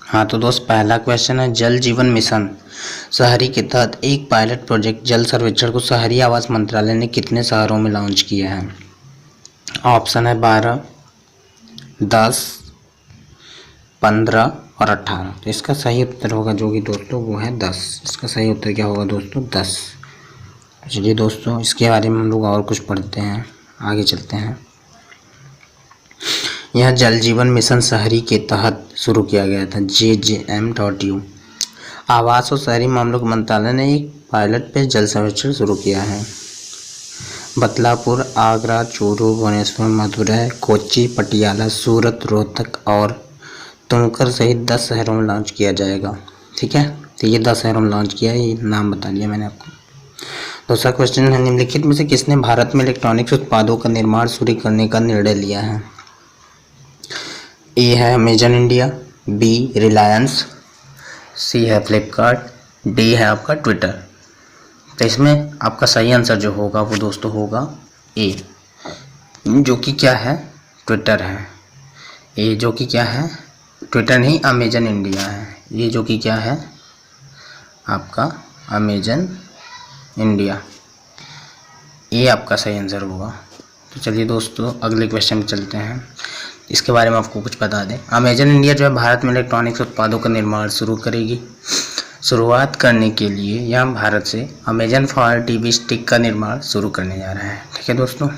हाँ तो दोस्त, पहला क्वेश्चन है जल जीवन मिशन शहरी के तहत एक पायलट प्रोजेक्ट जल सर्वेक्षण को शहरी आवास मंत्रालय ने कितने शहरों में लॉन्च किया है? ऑप्शन है 12, 10, 15 और 18। तो इसका सही उत्तर होगा जो कि दोस्तों वो है 10। इसका सही उत्तर क्या होगा दोस्तों? 10। चलिए दोस्तों, इसके बारे में हम लोग और कुछ पढ़ते हैं, आगे चलते हैं। यह जल जीवन मिशन शहरी के तहत शुरू किया गया था, JJM.U। आवास और शहरी मामलों के मंत्रालय ने एक पायलट पे जल सर्वेक्षण शुरू किया है। बदलापुर, आगरा, चूरू, भुवनेश्वर, मदुरै, कोच्चि, पटियाला, सूरत, रोहतक और तुमकर सहित 10 शहरों में लॉन्च किया जाएगा। ठीक है, तो ये 10 शहरों में लॉन्च किया है, ये नाम बता दिया मैंने आपको। दूसरा क्वेश्चन है, निम्नलिखित में से किसने भारत में इलेक्ट्रॉनिक्स उत्पादों का निर्माण शुरू करने का निर्णय लिया है? ए है अमेजन इंडिया, बी रिलायंस, सी है फ्लिपकार्ट, डी है आपका ट्विटर। तो इसमें आपका सही आंसर जो होगा वो दोस्तों होगा ए, जो कि क्या है? ट्विटर है। ए जो कि क्या है? ट्विटर नहीं, अमेजन इंडिया है। ये जो कि क्या है? आपका अमेजन इंडिया। ये आपका सही आंसर होगा। तो चलिए दोस्तों, अगले क्वेश्चन में चलते हैं। इसके बारे में आपको कुछ बता दें। अमेजन इंडिया जो है भारत में इलेक्ट्रॉनिक्स उत्पादों का निर्माण शुरू करेगी। शुरुआत करने के लिए यह भारत से अमेजन फायर टीवी स्टिक का निर्माण शुरू करने जा रहा है। ठीक है दोस्तों।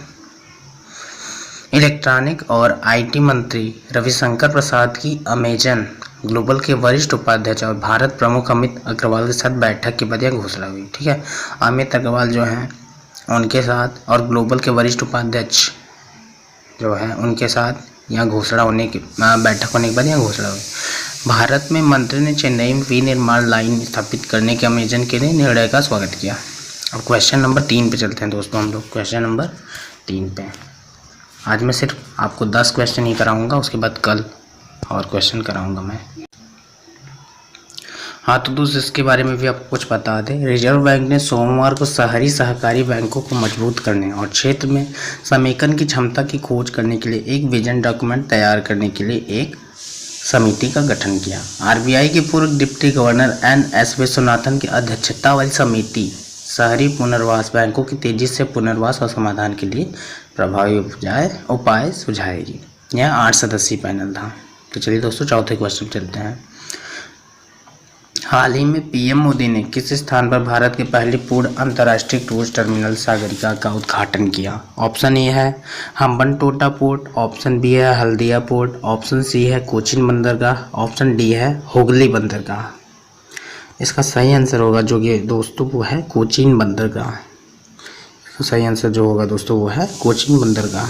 इलेक्ट्रॉनिक और आईटी मंत्री रविशंकर प्रसाद की अमेजन ग्लोबल के वरिष्ठ उपाध्यक्ष और भारत प्रमुख अमित अग्रवाल के साथ बैठक के बाद यह घोषणा हुई। ठीक है, अमित अग्रवाल जो हैं उनके साथ और ग्लोबल के वरिष्ठ उपाध्यक्ष जो है उनके साथ यहाँ घोषणा होने की बैठक होने के बाद यहाँ घोषणा हुई। भारत में मंत्री ने चेन्नई में विनिर्माण लाइन स्थापित करने के अमेजन के लिए निर्णय का स्वागत किया। अब क्वेश्चन नंबर 3 पे चलते हैं दोस्तों हम लोग। क्वेश्चन नंबर 3 पे आज मैं सिर्फ आपको 10 क्वेश्चन ही कराऊंगा, उसके बाद कल और क्वेश्चन कराऊंगा मैं। हाँ तो दोस्तों, इसके बारे में भी आपको कुछ बता दें। रिजर्व बैंक ने सोमवार को शहरी सहकारी बैंकों को मजबूत करने और क्षेत्र में समेकन की क्षमता की खोज करने के लिए एक विजन डॉक्यूमेंट तैयार करने के लिए एक समिति का गठन किया। RBI के पूर्व डिप्टी गवर्नर NS विश्वनाथन की अध्यक्षता वाली समिति शहरी पुनर्वास बैंकों की तेजी से पुनर्वास और समाधान के लिए प्रभावी उपाय सुझाएगी। यह 8 सदस्यीय पैनल था। तो चलिए दोस्तों, चौथे क्वेश्चन चलते हैं। हाल ही में PM मोदी ने किस स्थान पर भारत के पहले पूर्ण अंतर्राष्ट्रीय क्रूज टर्मिनल सागरिका का उद्घाटन किया? ऑप्शन ए है हम्बनटोटा पोर्ट, ऑप्शन बी है हल्दिया पोर्ट, ऑप्शन सी है कोचीन बंदरगाह, ऑप्शन डी है हुगली बंदरगाह। इसका सही आंसर होगा जो कि दोस्तों वो है कोचीन बंदरगाह। इसका सही आंसर जो होगा दोस्तों वो है कोचीन बंदरगाह।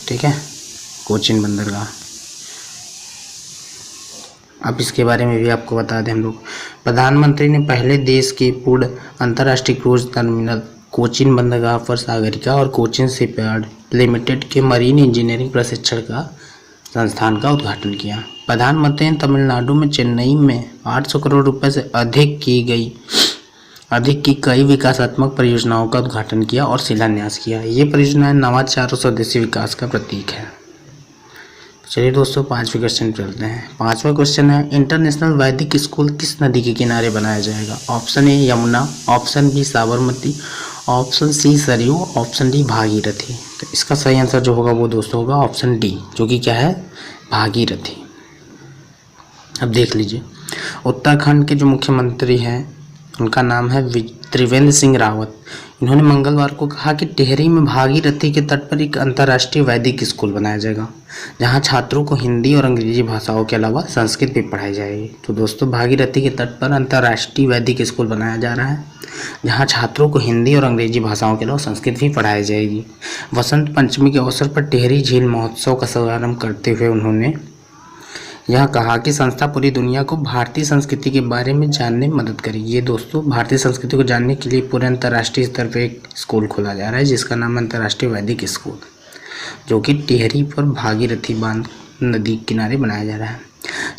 ठीक है, कोचीन बंदरगाह। अब इसके बारे में भी आपको बता दें हम लोग। प्रधानमंत्री ने पहले देश के पूर्ण अंतर्राष्ट्रीय क्रूज टर्मिनल कोचीन बंदरगाह पर सागरिका और कोचीन शिपयार्ड लिमिटेड के मरीन इंजीनियरिंग प्रशिक्षण का संस्थान का उद्घाटन किया। प्रधानमंत्री ने तमिलनाडु में चेन्नई में 800 करोड़ रुपए से अधिक की कई विकासात्मक परियोजनाओं का उद्घाटन किया और शिलान्यास किया। ये परियोजनाएं नवाचार और स्वदेशी विकास का प्रतीक है। चलिए दोस्तों, 5वें क्वेश्चन चलते हैं। 5वां क्वेश्चन है, इंटरनेशनल वैदिक स्कूल किस नदी के किनारे बनाया जाएगा? Option A Yamuna, option B Sabarmati, option C Saryu, option D Bhagirathi. तो इसका सही आंसर जो होगा वो दोस्तों होगा ऑप्शन डी, जो कि क्या है? भागीरथी। अब देख लीजिए, उत्तराखंड के जो मुख्यमंत्री हैं उनका नाम है त्रिवेंद्र सिंह रावत। इन्होंने मंगलवार को कहा कि टिहरी में भागीरथी के तट पर एक अंतर्राष्ट्रीय वैदिक स्कूल बनाया जाएगा, जहां छात्रों को हिंदी और अंग्रेजी भाषाओं के अलावा संस्कृत भी पढ़ाई जाएगी। तो दोस्तों, भागीरथी के तट पर अंतर्राष्ट्रीय वैदिक स्कूल बनाया जा रहा है, जहां छात्रों को हिंदी और अंग्रेजी भाषाओं के अलावा संस्कृत भी पढ़ाई जाएगी। वसंत पंचमी के अवसर पर टिहरी झील महोत्सव का शुभारंभ करते हुए उन्होंने यह कहा कि संस्था पूरी दुनिया को भारतीय संस्कृति के बारे में जानने में मदद करेगी। ये दोस्तों, भारतीय संस्कृति को जानने के लिए पूरे अंतर्राष्ट्रीय स्तर पर एक स्कूल खोला जा रहा है, जिसका नाम अंतर्राष्ट्रीय वैदिक स्कूल, जो कि टिहरी पर भागीरथी बांध नदी किनारे बनाया जा रहा है।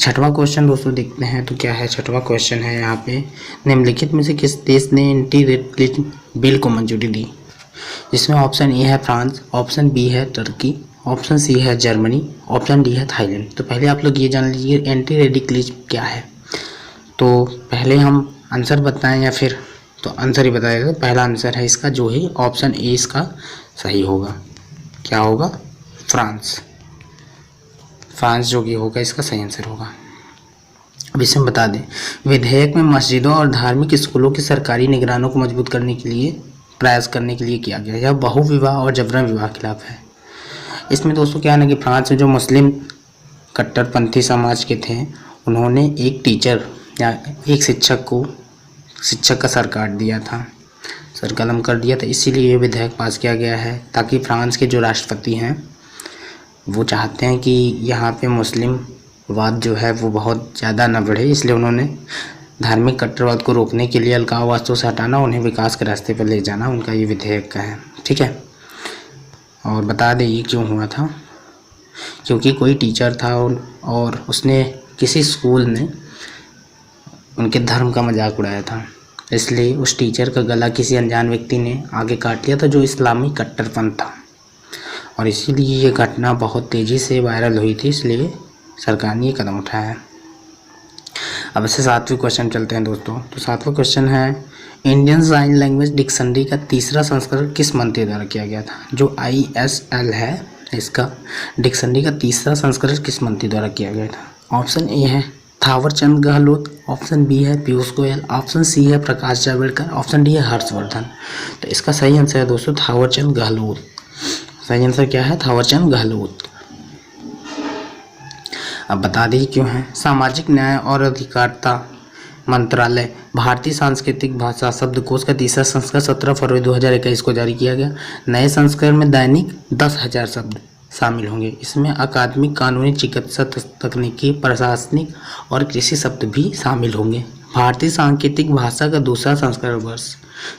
6वां क्वेश्चन दोस्तों देखते हैं तो क्या है। 6वां क्वेश्चन है यहाँ पे, निम्नलिखित में से किस देश ने एंटी रेप बिल को मंजूरी दी? जिसमें ऑप्शन ए है फ्रांस, ऑप्शन बी है टर्की, ऑप्शन सी है जर्मनी, ऑप्शन डी है थाईलैंड। तो पहले आप लोग ये जान लीजिए एंटी रेडिकलिज्म क्या है। तो पहले हम आंसर बताएं या फिर तो आंसर ही बताएगा। पहला आंसर है इसका जो है ऑप्शन ए इसका सही होगा। क्या होगा? फ्रांस। फ्रांस जो कि होगा इसका सही आंसर होगा। अब इसे हम बता दें, विधेयक में मस्जिदों और धार्मिक स्कूलों की सरकारी निगरानों को मजबूत करने के लिए प्रयास करने के लिए किया गया। यह बहुविवाह और जबरन विवाह के खिलाफ है। इसमें दोस्तों क्या है ना कि फ्रांस में जो मुस्लिम कट्टरपंथी समाज के थे उन्होंने एक टीचर या एक शिक्षक का सर काट दिया था, सर कलम कर दिया था। इसीलिए ये विधेयक पास किया गया है ताकि फ्रांस के जो राष्ट्रपति हैं वो चाहते हैं कि यहाँ पे मुस्लिम वाद जो है वो बहुत ज़्यादा न बढ़े, इसलिए उन्होंने धार्मिक कट्टरवाद को रोकने के लिए अलगाववाद से हटाना, उन्हें विकास के रास्ते पर ले जाना उनका ये विधेयक का है। ठीक है। और बता दें ये क्यों हुआ था, क्योंकि कोई टीचर था और उसने किसी स्कूल में उनके धर्म का मजाक उड़ाया था, इसलिए उस टीचर का गला किसी अनजान व्यक्ति ने आगे काट लिया था जो इस्लामी कट्टरपंथ था, और इसीलिए ये घटना बहुत तेज़ी से वायरल हुई थी, इसलिए सरकार ने ये कदम उठाया है। अब इससे 7वें क्वेश्चन चलते हैं दोस्तों। तो 7वां क्वेश्चन है इंडियन साइन लैंग्वेज डिक्शनरी का तीसरा संस्करण किस मंत्री द्वारा किया गया था। जो ISL है इसका डिक्शनरी का तीसरा संस्करण किस मंत्री द्वारा किया गया था। ऑप्शन ए है थावरचंद गहलोत, ऑप्शन बी है पीयूष गोयल, ऑप्शन सी है प्रकाश जावड़ेकर, ऑप्शन डी है हर्षवर्धन। तो इसका सही आंसर है दोस्तों थावरचंद गहलोत। सही आंसर क्या है? थावरचंद गहलोत। अब बता दें क्यों है। सामाजिक न्याय और अधिकारिता मंत्रालय भारतीय सांस्कृतिक भाषा शब्दकोश का तीसरा संस्करण 17 फरवरी 2021 को जारी किया गया। नए संस्करण में दैनिक 10,000 शब्द शामिल होंगे। इसमें अकादमिक, कानूनी, चिकित्सा, तकनीकी, प्रशासनिक और कृषि शब्द भी शामिल होंगे। भारतीय सांकेतिक भाषा का दूसरा संस्करण वर्ष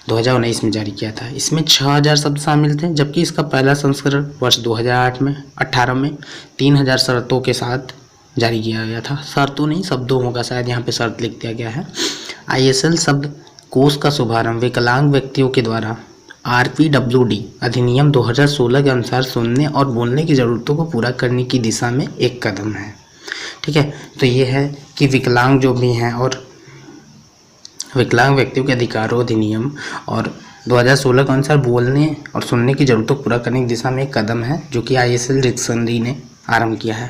2019 में जारी किया था। इसमें 6,000 शब्द शामिल थे, जबकि इसका पहला संस्करण वर्ष 2018 में 3,000 शर्तों के साथ जारी किया गया था। शर्तों नहीं, शब्दों होगा, शायद यहाँ पे शर्त लिख दिया गया है। ISL शब्द कोश का शुभारंभ विकलांग व्यक्तियों के द्वारा RPWD अधिनियम 2016 के अनुसार सुनने और बोलने की ज़रूरतों को पूरा करने की दिशा में एक कदम है। ठीक है। तो ये है कि विकलांग जो भी हैं और विकलांग व्यक्तियों के अधिकारों अधिनियम और 2016 के अनुसार बोलने और सुनने की ज़रूरतों को पूरा करने की दिशा में एक कदम है, जो कि ISL डिक्शनरी ने आरंभ किया है।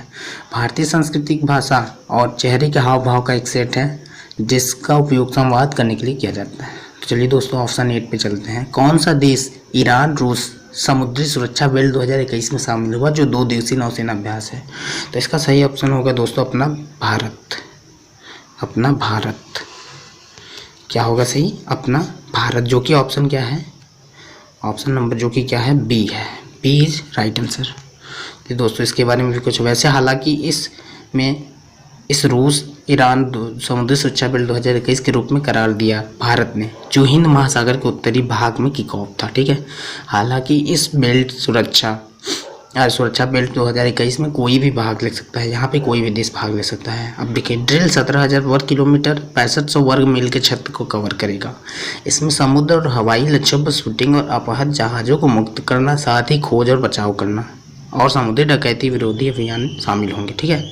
भारतीय सांस्कृतिक भाषा और चेहरे के हाव भाव का एक सेट है जिसका उपयोग संवाद करने के लिए किया जाता है। तो चलिए दोस्तों ऑप्शन 8 पे चलते हैं। कौन सा देश ईरान रूस समुद्री सुरक्षा बेल्ट 2021 में शामिल हुआ जो 2 दिवसीय नौसेना अभ्यास है। तो इसका सही ऑप्शन होगा दोस्तों अपना भारत। अपना भारत क्या होगा सही? अपना भारत, जो कि ऑप्शन क्या है? ऑप्शन नंबर जो कि क्या है? बी है। B is right answer. तो दोस्तों इसके बारे में भी कुछ वैसे, हालांकि इस रूस ईरान समुद्री सुरक्षा बेल्ट 2021 के रूप में करार दिया भारत ने, जो हिंद महासागर के उत्तरी भाग में किक ऑफ था। ठीक है। हालांकि इस बेल्ट सुरक्षा बेल्ट 2021 में कोई भी भाग ले सकता है, यहाँ पे कोई भी देश भाग ले सकता है। अब देखिए ड्रिल 17,000 वर्ग किलोमीटर 6500 वर्ग मील के क्षेत्र को कवर करेगा। इसमें समुद्र और हवाई लक्ष्यों पर शूटिंग और अपहृत जहाज़ों को मुक्त करना, साथ ही खोज और बचाव करना और समुद्री डकैती विरोधी अभियान शामिल होंगे। ठीक है।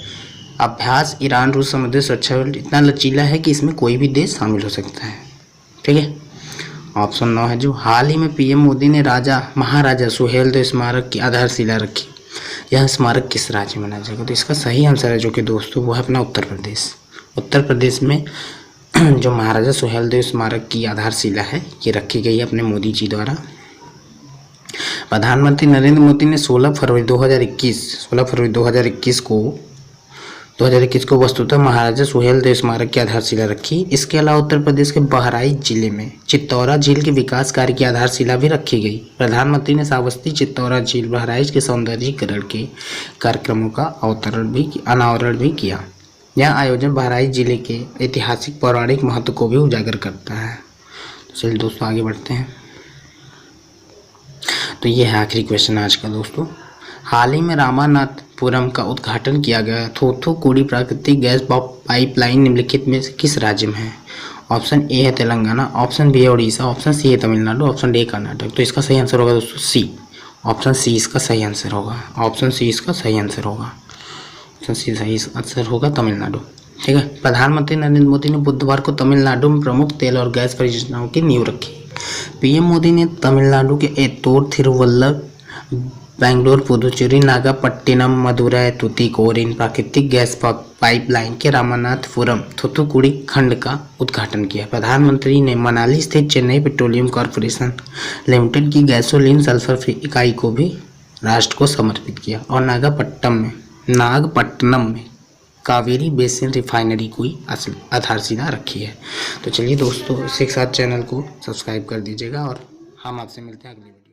अभ्यास ईरान रूस समुद्री सुरक्षा बेल्ट इतना लचीला है कि इसमें कोई भी देश शामिल हो सकता है। ठीक है। ऑप्शन 9 है जो हाल ही में PM मोदी ने महाराजा सुहेलदेव स्मारक की आधारशिला रखी। यह स्मारक किस राज्य में मनाया जाएगा? तो इसका सही आंसर है जो कि दोस्तों वो है अपना उत्तर प्रदेश। उत्तर प्रदेश में जो महाराजा सुहेलदेव स्मारक की आधारशिला है ये रखी गई है अपने मोदी जी द्वारा। प्रधानमंत्री नरेंद्र मोदी ने 16 फरवरी 2021 को वस्तुतः महाराजा सुहेलदेव स्मारक की आधारशिला रखी। इसके अलावा उत्तर प्रदेश के बहराइच जिले में चित्तौरा झील के विकास कार्य की आधारशिला भी रखी गई। प्रधानमंत्री ने श्रावस्ती चित्तौरा झील बहराइच के सौंदर्यीकरण के कार्यक्रमों का अनावरण भी किया। यह आयोजन बहराइच जिले के ऐतिहासिक पौराणिक महत्व को भी उजागर करता है। तो चलिए दोस्तों आगे बढ़ते हैं। तो ये है आखिरी क्वेश्चन आज का दोस्तों। हाल ही में रामानाथपुरम का उद्घाटन किया गया थूथुकुडी प्राकृतिक गैस पाइपलाइन निम्नलिखित में से किस राज्य में है? ऑप्शन ए है तेलंगाना, ऑप्शन बी है उड़ीसा, ऑप्शन सी है तमिलनाडु, ऑप्शन डी कर्नाटक। तो इसका सही आंसर होगा दोस्तों सी, ऑप्शन सी इसका सही आंसर होगा। ऑप्शन सी इसका सही आंसर होगा। ऑप्शन सी सही आंसर होगा तमिलनाडु। ठीक है। प्रधानमंत्री नरेंद्र मोदी ने बुधवार को तमिलनाडु में प्रमुख तेल और गैस परियोजनाओं की नींव रखी। पीएम मोदी ने तमिलनाडु के एत्तोर, थिरुवल्लर, बेंगलुरु, पुदुचेरी, नागापट्टिनम, मदुरै, तुतीकोरिन प्राकृतिक गैस पाइपलाइन के रामनाथपुरम थूथुकुडी खंड का उद्घाटन किया। प्रधानमंत्री ने मनाली स्थित चेन्नई पेट्रोलियम कॉर्पोरेशन लिमिटेड की गैसोलीन सल्फर फ्री इकाई को भी राष्ट्र को समर्पित किया और नागपट्टनम में कावेरी बेसिन रिफाइनरी की आधारशिला रखी है। तो चलिए दोस्तों, इसी के साथ चैनल को सब्सक्राइब कर दीजिएगा और हम आपसे मिलते हैं अगली वीडियो।